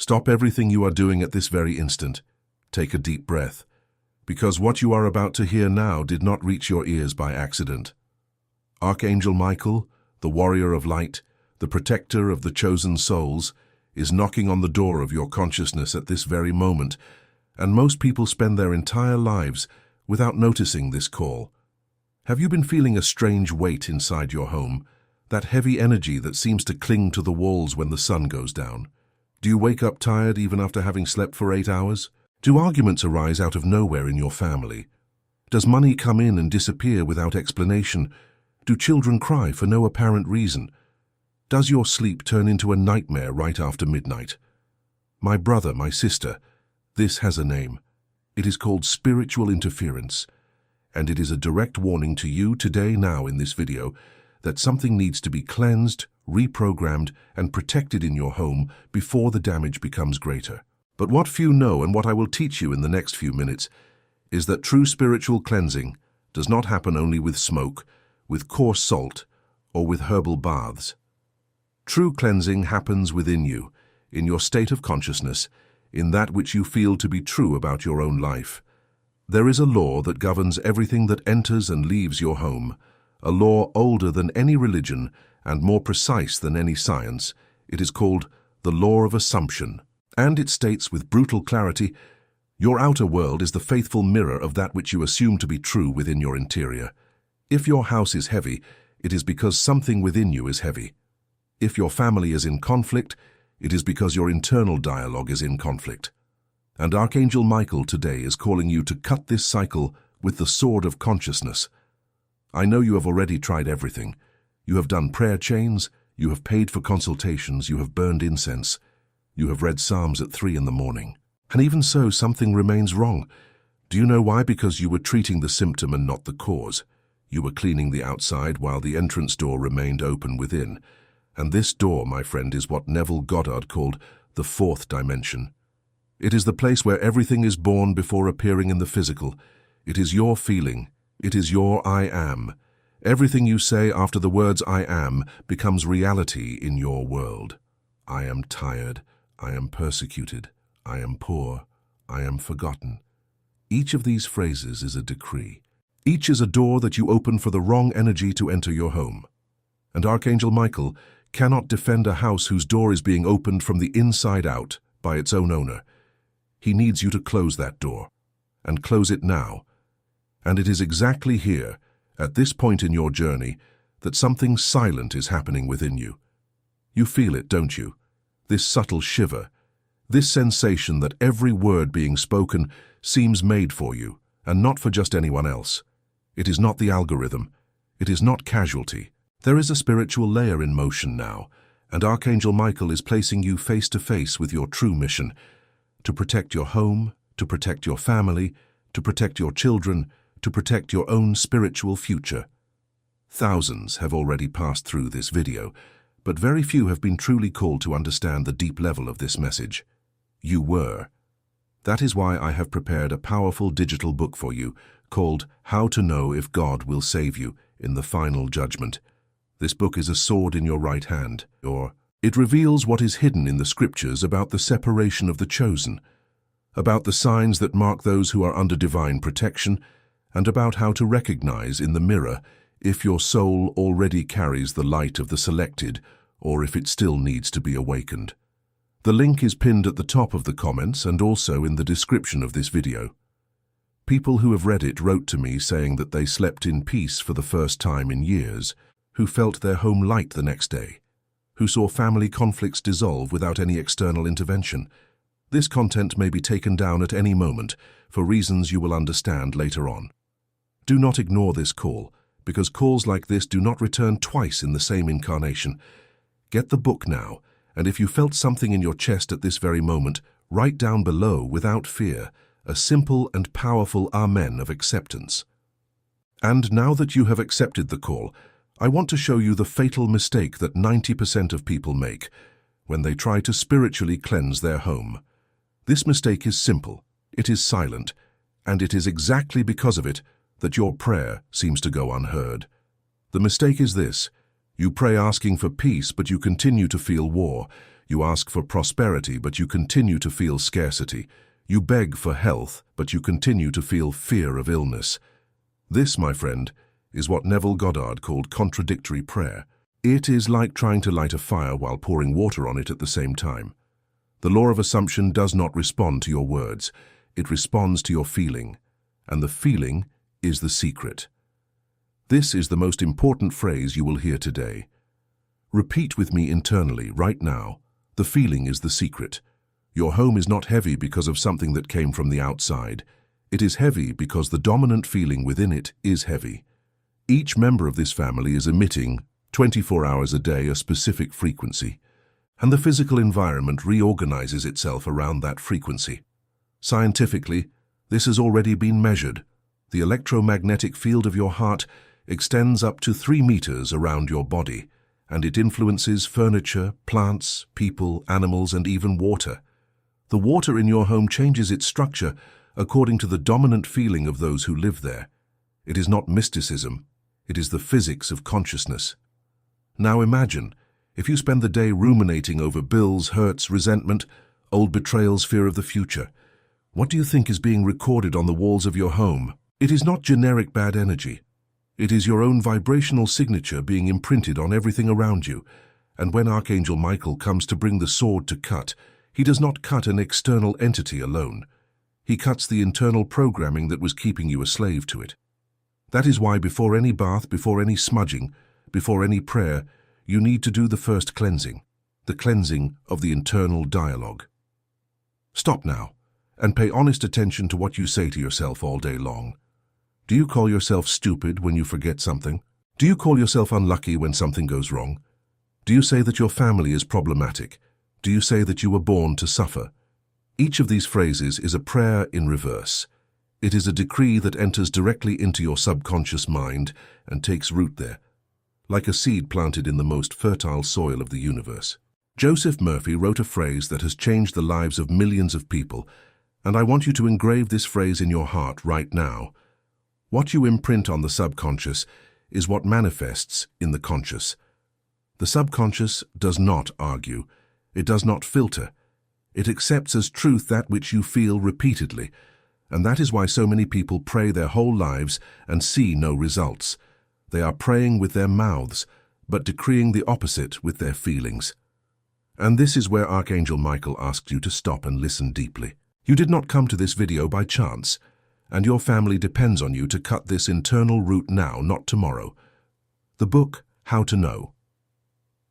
Stop everything you are doing at this very instant. Take a deep breath, because what you are about to hear now did not reach your ears by accident. Archangel Michael, the warrior of light, the protector of the chosen souls, is knocking on the door of your consciousness at this very moment, and most people spend their entire lives without noticing this call. Have you been feeling a strange weight inside your home, that heavy energy that seems to cling to the walls when the sun goes down? Do you wake up tired even after having slept for 8 hours? Do arguments arise out of nowhere in your family? Does money come in and disappear without explanation? Do children cry for no apparent reason? Does your sleep turn into a nightmare right after midnight? My brother, my sister, this has a name. It is called spiritual interference, and it is a direct warning to you today now in this video that something needs to be cleansed, reprogrammed, and protected in your home before the damage becomes greater. But what few know, and what I will teach you in the next few minutes, is that true spiritual cleansing does not happen only with smoke, with coarse salt, or with herbal baths. True cleansing happens within you, in your state of consciousness, in that which you feel to be true about your own life. There is a law that governs everything that enters and leaves your home, a law older than any religion and more precise than any science. It is called the law of assumption, and it states with brutal clarity, your outer world is the faithful mirror of that which you assume to be true within your interior. If your house is heavy, it is because something within you is heavy. If your family is in conflict, it is because your internal dialogue is in conflict. And Archangel Michael today is calling you to cut this cycle with the sword of consciousness. I know you have already tried everything. You have done prayer chains, you have paid for consultations, you have burned incense, you have read Psalms at 3 in the morning. And even so, something remains wrong. Do you know why? Because you were treating the symptom and not the cause. You were cleaning the outside while the entrance door remained open within. And this door, my friend, is what Neville Goddard called the fourth dimension. It is the place where everything is born before appearing in the physical. It is your feeling. It is your I am. Everything you say after the words I am becomes reality in your world. I am tired. I am persecuted. I am poor. I am forgotten. Each of these phrases is a decree. Each is a door that you open for the wrong energy to enter your home. And Archangel Michael cannot defend a house whose door is being opened from the inside out by its own owner. He needs you to close that door, and close it now. And it is exactly here, at this point in your journey, that something silent is happening within you. You feel it, don't you? This subtle shiver, this sensation that every word being spoken seems made for you, and not for just anyone else. It is not the algorithm. It is not casualty. There is a spiritual layer in motion now, and Archangel Michael is placing you face to face with your true mission, to protect your home, to protect your family, to protect your children, to protect your own spiritual future. Thousands have already passed through this video, but very few have been truly called to understand the deep level of this message. You were. That is why I have prepared a powerful digital book for you called How to Know If God Will Save You in the Final Judgment. This book is a sword in your right hand, or it reveals what is hidden in the scriptures about the separation of the chosen, about the signs that mark those who are under divine protection, and about how to recognize in the mirror if your soul already carries the light of the selected or if it still needs to be awakened. The link is pinned at the top of the comments and also in the description of this video. People who have read it wrote to me saying that they slept in peace for the first time in years, who felt their home light the next day, who saw family conflicts dissolve without any external intervention. This content may be taken down at any moment for reasons you will understand later on. Do not ignore this call, because calls like this do not return twice in the same incarnation. Get the book now, and if you felt something in your chest at this very moment, write down below without fear a simple and powerful Amen of acceptance. And now that you have accepted the call, I want to show you the fatal mistake that 90% of people make when they try to spiritually cleanse their home. This mistake is simple, it is silent, and it is exactly because of it that your prayer seems to go unheard. The mistake is this: you pray asking for peace, but you continue to feel war. You ask for prosperity, but you continue to feel scarcity. You beg for health, but you continue to feel fear of illness. This, my friend, is what Neville Goddard called contradictory prayer. It is like trying to light a fire while pouring water on it at the same time. The law of assumption does not respond to your words. It responds to your feeling, and the feeling is the secret. This is the most important phrase you will hear today. Repeat with me internally, right now. The feeling is the secret. Your home is not heavy because of something that came from the outside. It is heavy because the dominant feeling within it is heavy. Each member of this family is emitting, 24 hours a day, a specific frequency, and the physical environment reorganizes itself around that frequency. Scientifically, this has already been measured. The electromagnetic field of your heart extends up to 3 meters around your body, and it influences furniture, plants, people, animals, and even water. The water in your home changes its structure according to the dominant feeling of those who live there. It is not mysticism, it is the physics of consciousness. Now imagine, if you spend the day ruminating over bills, hurts, resentment, old betrayals, fear of the future, what do you think is being recorded on the walls of your home? It is not generic bad energy. It is your own vibrational signature being imprinted on everything around you. And when Archangel Michael comes to bring the sword to cut, he does not cut an external entity alone. He cuts the internal programming that was keeping you a slave to it. That is why before any bath, before any smudging, before any prayer, you need to do the first cleansing, the cleansing of the internal dialogue. Stop now and pay honest attention to what you say to yourself all day long. Do you call yourself stupid when you forget something? Do you call yourself unlucky when something goes wrong? Do you say that your family is problematic? Do you say that you were born to suffer? Each of these phrases is a prayer in reverse. It is a decree that enters directly into your subconscious mind and takes root there, like a seed planted in the most fertile soil of the universe. Joseph Murphy wrote a phrase that has changed the lives of millions of people, and I want you to engrave this phrase in your heart right now. What you imprint on the subconscious is what manifests in the conscious. The subconscious does not argue. It does not filter. It accepts as truth that which you feel repeatedly, and that is why so many people pray their whole lives and see no results. They are praying with their mouths, but decreeing the opposite with their feelings. And this is where Archangel Michael asked you to stop and listen deeply. You did not come to this video by chance, and your family depends on you to cut this internal root now, not tomorrow. The book, How to Know.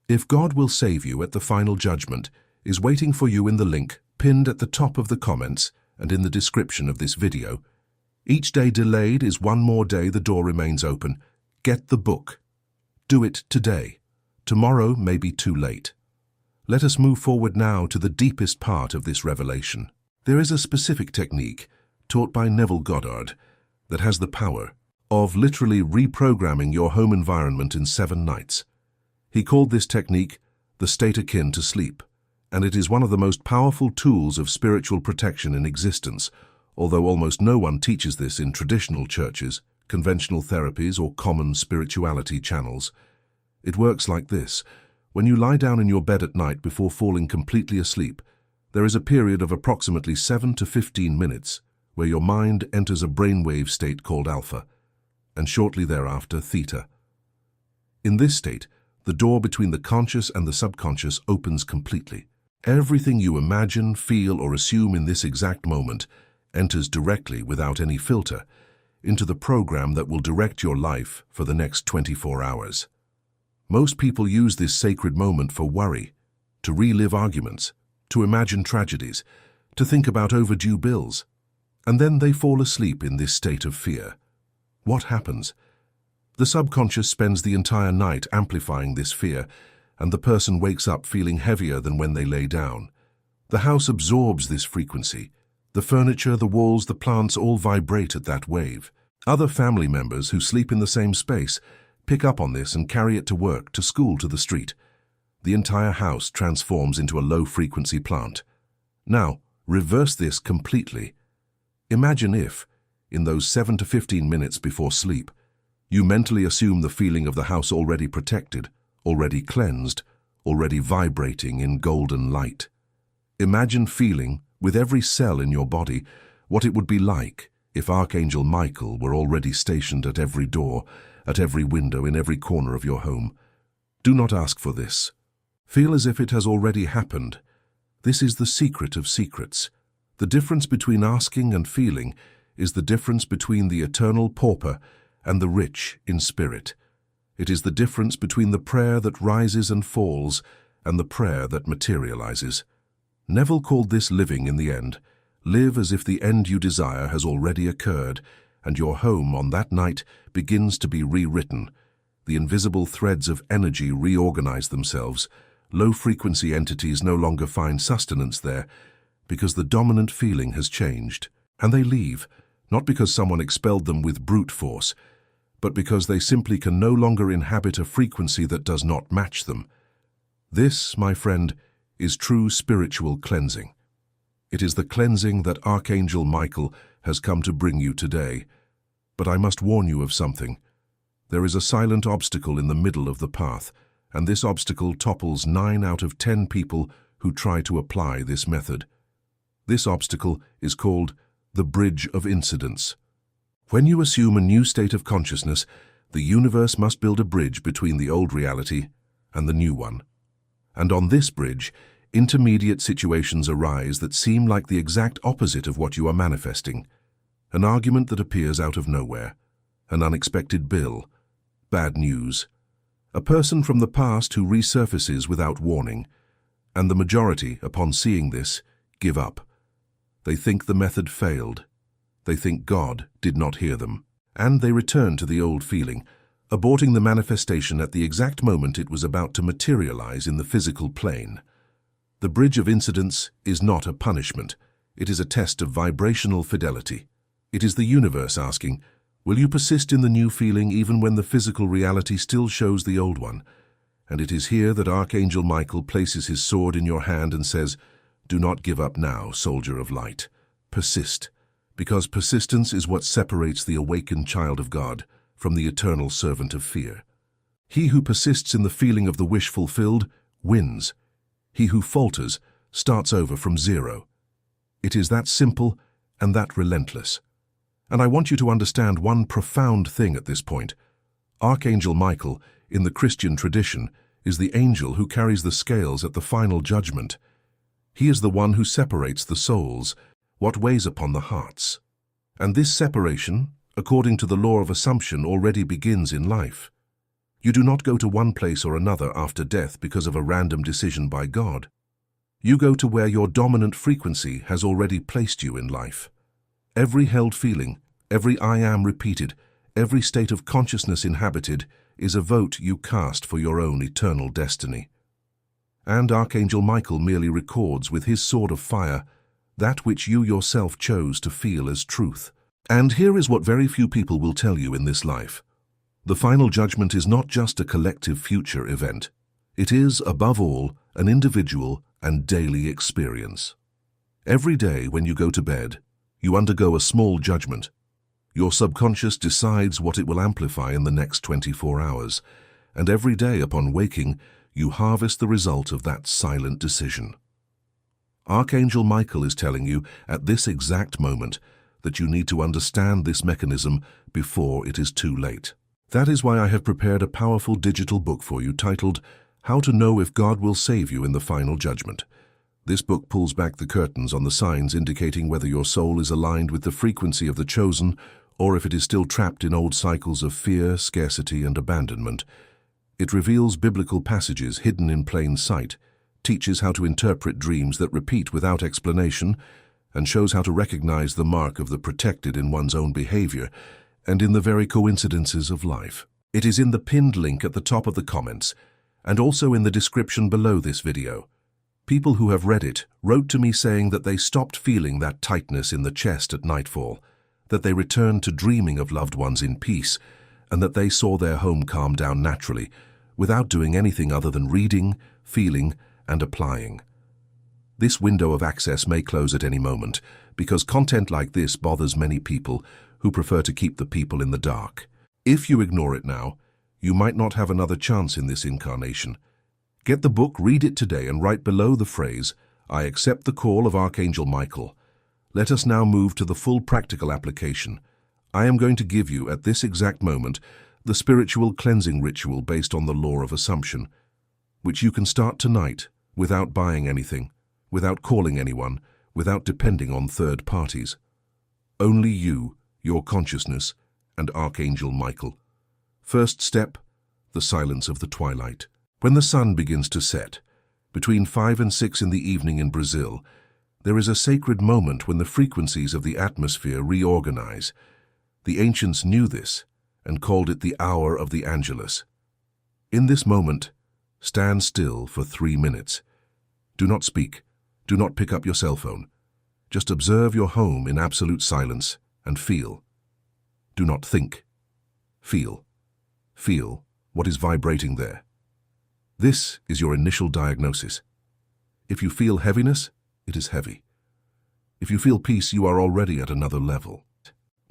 If God Will Save You at the Final Judgment is waiting for you in the link pinned at the top of the comments and in the description of this video. Each day delayed is one more day the door remains open. Get the book. Do it today. Tomorrow may be too late. Let us move forward now to the deepest part of this revelation. There is a specific technique taught by Neville Goddard that has the power of literally reprogramming your home environment in 7 nights. He called this technique the state akin to sleep, and it is one of the most powerful tools of spiritual protection in existence, although almost no one teaches this in traditional churches, conventional therapies, or common spirituality channels. It works like this. When you lie down in your bed at night before falling completely asleep, there is a period of approximately 7 to 15 minutes where your mind enters a brainwave state called alpha, and shortly thereafter theta. In this state, the door between the conscious and the subconscious opens completely. Everything you imagine, feel, or assume in this exact moment enters directly, without any filter, into the program that will direct your life for the next 24 hours. Most people use this sacred moment for worry, to relive arguments, to imagine tragedies, to think about overdue bills, and then they fall asleep in this state of fear. What happens? The subconscious spends the entire night amplifying this fear, and the person wakes up feeling heavier than when they lay down. The house absorbs this frequency. The furniture, the walls, the plants all vibrate at that wave. Other family members who sleep in the same space pick up on this and carry it to work, to school, to the street. The entire house transforms into a low-frequency plant. Now, reverse this completely. Imagine if, in those 7 to 15 minutes before sleep, you mentally assume the feeling of the house already protected, already cleansed, already vibrating in golden light. Imagine feeling, with every cell in your body, what it would be like if Archangel Michael were already stationed at every door, at every window, in every corner of your home. Do not ask for this. Feel as if it has already happened. This is the secret of secrets. The difference between asking and feeling is the difference between the eternal pauper and the rich in spirit. It is the difference between the prayer that rises and falls and the prayer that materializes. Neville called this living in the end. Live as if the end you desire has already occurred, and your home on that night begins to be rewritten. The invisible threads of energy reorganize themselves. Low-frequency entities no longer find sustenance there because the dominant feeling has changed. And they leave, not because someone expelled them with brute force, but because they simply can no longer inhabit a frequency that does not match them. This, my friend, is true spiritual cleansing. It is the cleansing that Archangel Michael has come to bring you today. But I must warn you of something. There is a silent obstacle in the middle of the path, and this obstacle topples 9 out of 10 people who try to apply this method. This obstacle is called the bridge of incidence. When you assume a new state of consciousness, the universe must build a bridge between the old reality and the new one. And on this bridge, intermediate situations arise that seem like the exact opposite of what you are manifesting. An argument that appears out of nowhere, an unexpected bill, bad news, a person from the past who resurfaces without warning, and the majority, upon seeing this, give up. They think the method failed. They think God did not hear them, and they return to the old feeling, aborting the manifestation at the exact moment it was about to materialize in the physical plane. The bridge of incidence is not a punishment. It is a test of vibrational fidelity. It is the universe asking, will you persist in the new feeling even when the physical reality still shows the old one? And it is here that Archangel Michael places his sword in your hand and says, do not give up now, soldier of light. Persist. Because persistence is what separates the awakened child of God from the eternal servant of fear. He who persists in the feeling of the wish fulfilled wins. He who falters starts over from zero. It is that simple and that relentless. And I want you to understand one profound thing at this point. Archangel Michael, in the Christian tradition, is the angel who carries the scales at the final judgment. He is the one who separates the souls, what weighs upon the hearts. And this separation, according to the law of assumption, already begins in life. You do not go to one place or another after death because of a random decision by God. You go to where your dominant frequency has already placed you in life. Every held feeling, every I am repeated, every state of consciousness inhabited is a vote you cast for your own eternal destiny. And Archangel Michael merely records with his sword of fire that which you yourself chose to feel as truth. And here is what very few people will tell you in this life. The final judgment is not just a collective future event. It is, above all, an individual and daily experience. Every day when you go to bed, you undergo a small judgment. Your subconscious decides what it will amplify in the next 24 hours, and every day upon waking, you harvest the result of that silent decision. Archangel Michael is telling you at this exact moment that you need to understand this mechanism before it is too late. That is why I have prepared a powerful digital book for you titled, How to Know If God Will Save You in the Final Judgment. This book pulls back the curtains on the signs indicating whether your soul is aligned with the frequency of the chosen or if it is still trapped in old cycles of fear, scarcity, and abandonment. It reveals biblical passages hidden in plain sight, teaches how to interpret dreams that repeat without explanation, and shows how to recognize the mark of the protected in one's own behavior and in the very coincidences of life. It is in the pinned link at the top of the comments and also in the description below this video. People who have read it wrote to me saying that they stopped feeling that tightness in the chest at nightfall, that they returned to dreaming of loved ones in peace, and that they saw their home calm down naturally, without doing anything other than reading, feeling, and applying. This window of access may close at any moment, because content like this bothers many people who prefer to keep the people in the dark. If you ignore it now, you might not have another chance in this incarnation. Get the book, read it today, and write below the phrase, "I accept the call of Archangel Michael." Let us now move to the full practical application. I am going to give you, at this exact moment, the spiritual cleansing ritual based on the law of assumption, which you can start tonight without buying anything, without calling anyone, without depending on third parties. Only you, your consciousness, and Archangel Michael. First step, the silence of the twilight. When the sun begins to set, between 5 and 6 in the evening in Brazil, there is a sacred moment when the frequencies of the atmosphere reorganize. The ancients knew this and called it the hour of the Angelus. In this moment, stand still for 3 minutes. Do not speak. Do not pick up your cell phone. Just observe your home in absolute silence and feel. Do not think. Feel. Feel what is vibrating there. This is your initial diagnosis. If you feel heaviness, it is heavy. If you feel peace, you are already at another level.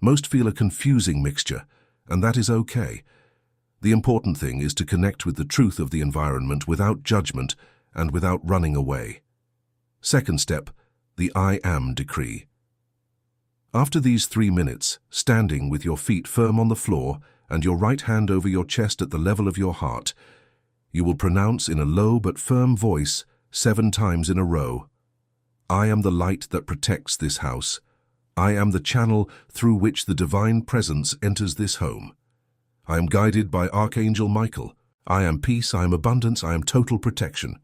Most feel a confusing mixture, and that is okay. The important thing is to connect with the truth of the environment without judgment and without running away. Second step, the I am decree. After these 3 minutes, standing with your feet firm on the floor and your right hand over your chest at the level of your heart, you will pronounce in a low but firm voice 7 times in a row, "I am the light that protects this house. I am the channel through which the divine presence enters this home. I am guided by Archangel Michael. I am peace, I am abundance, I am total protection."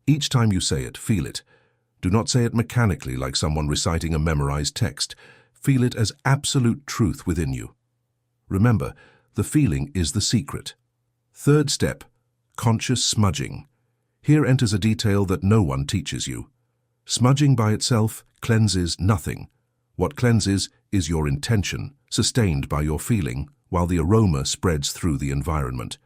Each time you say it, feel it. Do not say it mechanically like someone reciting a memorized text. Feel it as absolute truth within you. Remember, the feeling is the secret. Third step, conscious smudging. Here enters a detail that no one teaches you. Smudging by itself cleanses nothing. What cleanses is your intention, sustained by your feeling, while the aroma spreads through the environment.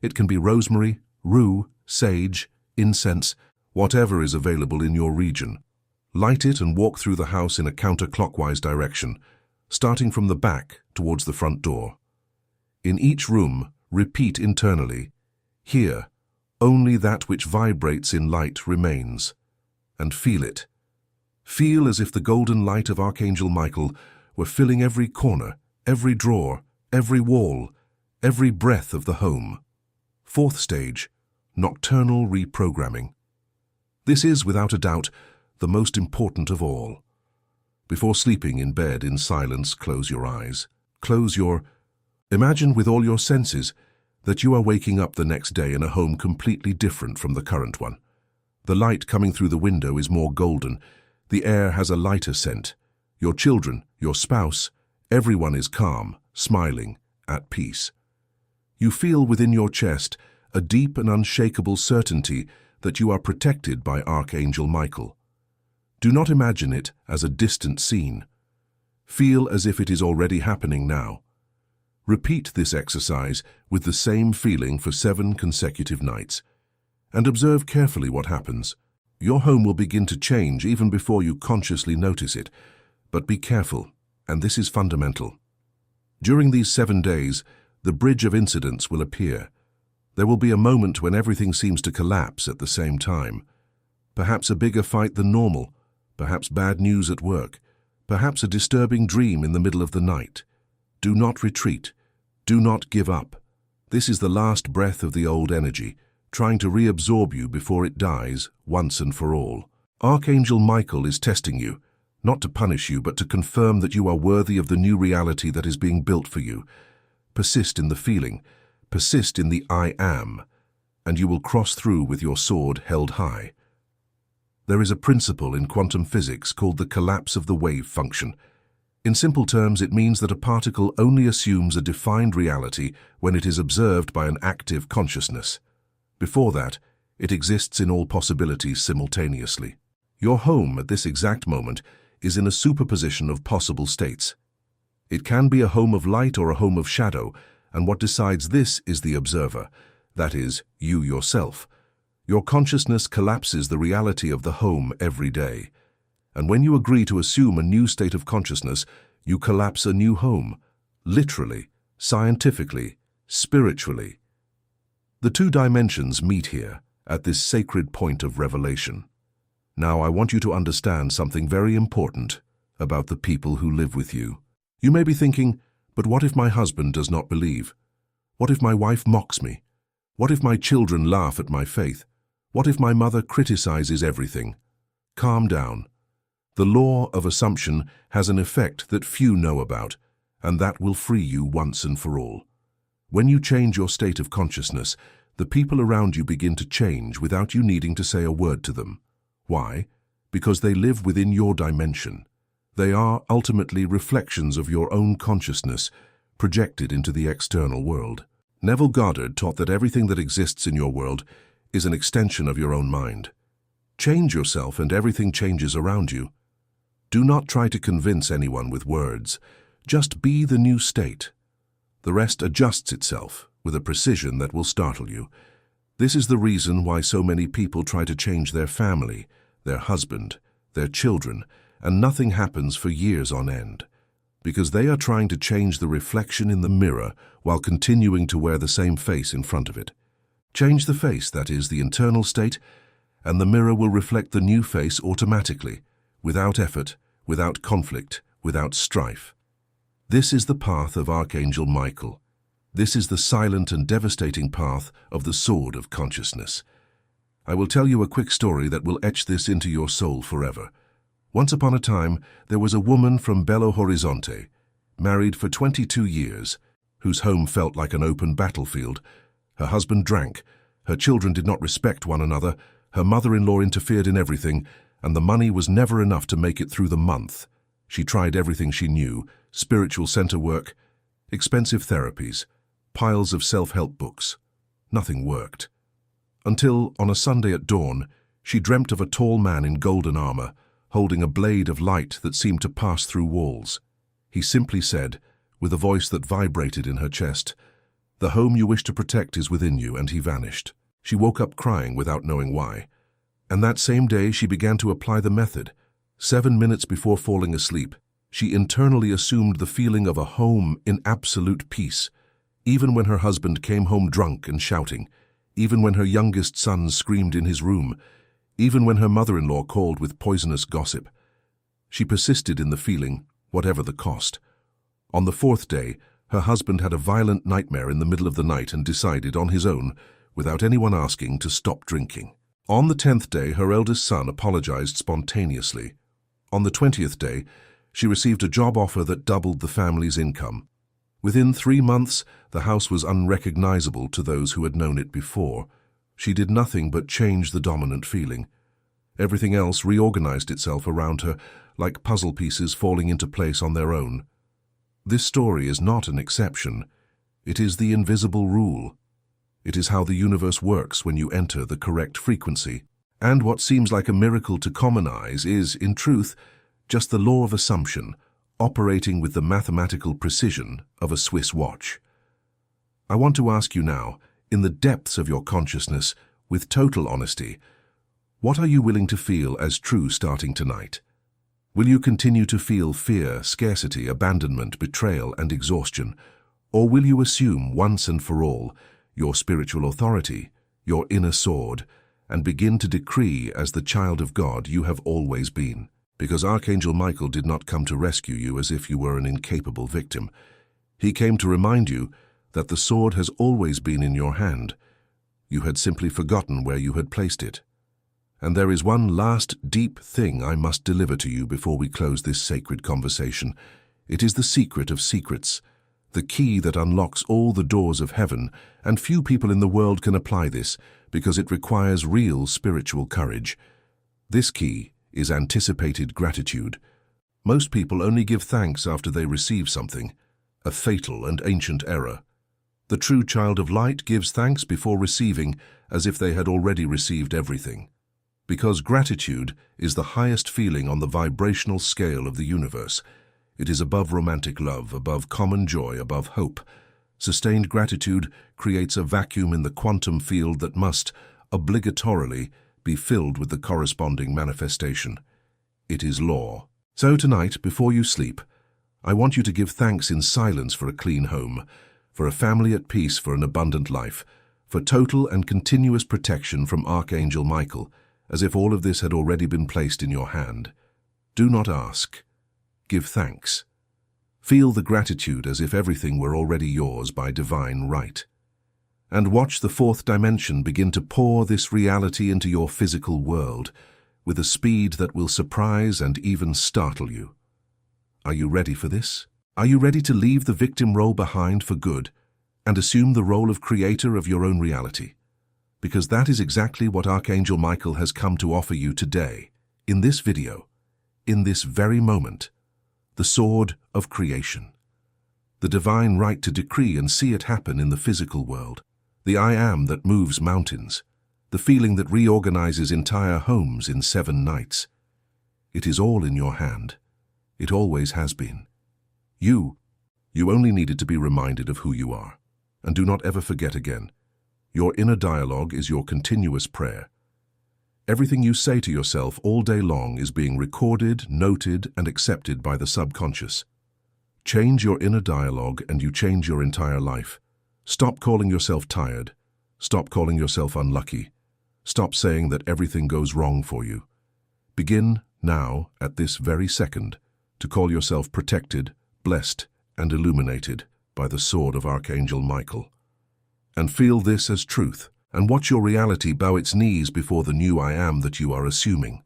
It can be rosemary, rue, sage, incense, whatever is available in your region. Light it and walk through the house in a counterclockwise direction, starting from the back towards the front door. In each room, repeat internally, "Here, only that which vibrates in light remains," and feel it. Feel as if the golden light of Archangel Michael were filling every corner, every drawer, every wall, every breath of the home. Fourth stage, nocturnal reprogramming. This is, without a doubt, the most important of all. Before sleeping in bed in silence, close your eyes. Imagine with all your senses that you are waking up the next day in a home completely different from the current one. The light coming through the window is more golden. The air has a lighter scent. Your children, your spouse, everyone is calm, smiling, at peace. You feel within your chest a deep and unshakable certainty that you are protected by Archangel Michael. Do not imagine it as a distant scene. Feel as if it is already happening now. Repeat this exercise with the same feeling for 7 consecutive nights, and observe carefully what happens. Your home will begin to change even before you consciously notice it, but be careful, and this is fundamental. During these 7 days, the bridge of incidents will appear. There will be a moment when everything seems to collapse at the same time. Perhaps a bigger fight than normal, perhaps bad news at work, perhaps a disturbing dream in the middle of the night. Do not retreat. Do not give up. This is the last breath of the old energy, trying to reabsorb you before it dies once and for all. Archangel Michael is testing you, not to punish you, but to confirm that you are worthy of the new reality that is being built for you. Persist in the feeling, persist in the I am, and you will cross through with your sword held high. There is a principle in quantum physics called the collapse of the wave function. In simple terms, it means that a particle only assumes a defined reality when it is observed by an active consciousness. Before that, it exists in all possibilities simultaneously. Your home at this exact moment is in a superposition of possible states. It can be a home of light or a home of shadow, and what decides this is the observer, that is, you yourself. Your consciousness collapses the reality of the home every day. And when you agree to assume a new state of consciousness, you collapse a new home, literally, scientifically, spiritually. The 2 dimensions meet here, at this sacred point of revelation. Now I want you to understand something very important about the people who live with you. You may be thinking, but what if my husband does not believe? What if my wife mocks me? What if my children laugh at my faith? What if my mother criticizes everything? Calm down. The law of assumption has an effect that few know about, and that will free you once and for all. When you change your state of consciousness, the people around you begin to change without you needing to say a word to them. Why? Because they live within your dimension. They are ultimately reflections of your own consciousness, projected into the external world. Neville Goddard taught that everything that exists in your world is an extension of your own mind. Change yourself and everything changes around you. Do not try to convince anyone with words. Just be the new state. The rest adjusts itself with a precision that will startle you. This is the reason why so many people try to change their family, their husband, their children, and nothing happens for years on end. Because they are trying to change the reflection in the mirror while continuing to wear the same face in front of it. Change the face, that is, the internal state, and the mirror will reflect the new face automatically, without effort, without conflict, without strife. This is the path of Archangel Michael. This is the silent and devastating path of the sword of consciousness. I will tell you a quick story that will etch this into your soul forever. Once upon a time, there was a woman from Belo Horizonte, married for 22 years, whose home felt like an open battlefield. Her husband drank, her children did not respect one another, her mother-in-law interfered in everything, and the money was never enough to make it through the month. She tried everything she knew: spiritual center work, expensive therapies, piles of self-help books. Nothing worked. Until, on a Sunday at dawn, she dreamt of a tall man in golden armor, holding a blade of light that seemed to pass through walls. He simply said, with a voice that vibrated in her chest, "The home you wish to protect is within you," and he vanished. She woke up crying without knowing why. And that same day she began to apply the method. 7 minutes before falling asleep, she internally assumed the feeling of a home in absolute peace. Even when her husband came home drunk and shouting, even when her youngest son screamed in his room, even when her mother-in-law called with poisonous gossip. She persisted in the feeling, whatever the cost. On the 4th day, her husband had a violent nightmare in the middle of the night and decided on his own, without anyone asking, to stop drinking. On the 10th day, her eldest son apologized spontaneously. On the 20th day, she received a job offer that doubled the family's income. Within 3 months, the house was unrecognizable to those who had known it before. She did nothing but change the dominant feeling. Everything else reorganized itself around her, like puzzle pieces falling into place on their own. This story is not an exception. It is the invisible rule. It is how the universe works when you enter the correct frequency. And what seems like a miracle to common eyes is, in truth, just the law of assumption, operating with the mathematical precision of a Swiss watch. I want to ask you now, in the depths of your consciousness, with total honesty, what are you willing to feel as true starting tonight? Will you continue to feel fear, scarcity, abandonment, betrayal, and exhaustion? Or will you assume once and for all your spiritual authority, your inner sword, and begin to decree as the child of God you have always been? Because Archangel Michael did not come to rescue you as if you were an incapable victim. He came to remind you that the sword has always been in your hand. You had simply forgotten where you had placed it. And there is one last deep thing I must deliver to you before we close this sacred conversation. It is the secret of secrets, the key that unlocks all the doors of heaven, and few people in the world can apply this because it requires real spiritual courage. This key is anticipated gratitude. Most people only give thanks after they receive something, a fatal and ancient error. The true child of light gives thanks before receiving, as if they had already received everything. Because gratitude is the highest feeling on the vibrational scale of the universe. It is above romantic love, above common joy, above hope. Sustained gratitude creates a vacuum in the quantum field that must, obligatorily, be filled with the corresponding manifestation. It is law. So tonight, before you sleep, I want you to give thanks in silence for a clean home, for a family at peace, for an abundant life, for total and continuous protection from Archangel Michael, as if all of this had already been placed in your hand. Do not ask. Give thanks. Feel the gratitude as if everything were already yours by divine right. And watch the fourth dimension begin to pour this reality into your physical world with a speed that will surprise and even startle you. Are you ready for this? Are you ready to leave the victim role behind for good and assume the role of creator of your own reality? Because that is exactly what Archangel Michael has come to offer you today, in this video, in this very moment, the sword of creation. The divine right to decree and see it happen in the physical world. The I am that moves mountains. The feeling that reorganizes entire homes in 7 nights. It is all in your hand. It always has been. You only needed to be reminded of who you are. And do not ever forget again. Your inner dialogue is your continuous prayer. Everything you say to yourself all day long is being recorded, noted, and accepted by the subconscious. Change your inner dialogue and you change your entire life. Stop calling yourself tired. Stop calling yourself unlucky. Stop saying that everything goes wrong for you. Begin now, at this very second, to call yourself protected, blessed, and illuminated by the sword of Archangel Michael. And feel this as truth, and watch your reality bow its knees before the new I am that you are assuming.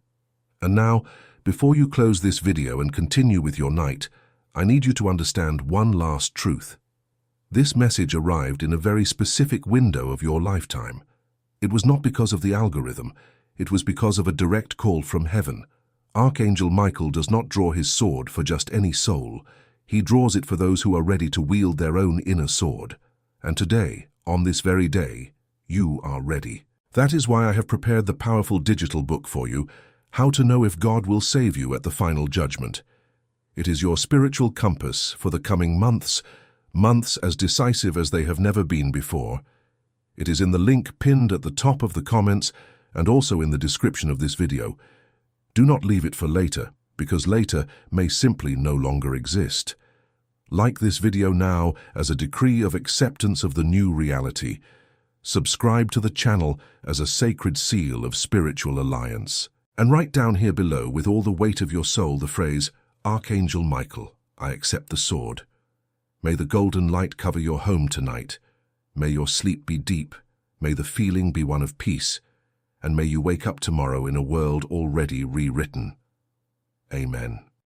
And now, before you close this video and continue with your night, I need you to understand one last truth. This message arrived in a very specific window of your lifetime. It was not because of the algorithm, it was because of a direct call from heaven. Archangel Michael does not draw his sword for just any soul. He draws it for those who are ready to wield their own inner sword. And today, on this very day, you are ready. That is why I have prepared the powerful digital book for you, How to Know If God Will Save You at the Final Judgment. It is your spiritual compass for the coming months as decisive as they have never been before. It is in the link pinned at the top of the comments and also in the description of this video. Do not leave it for later, because later may simply no longer exist. Like this video now as a decree of acceptance of the new reality. Subscribe to the channel as a sacred seal of spiritual alliance. And write down here below with all the weight of your soul the phrase, Archangel Michael, I accept the sword. May the golden light cover your home tonight. May your sleep be deep. May the feeling be one of peace. And may you wake up tomorrow in a world already rewritten. Amen.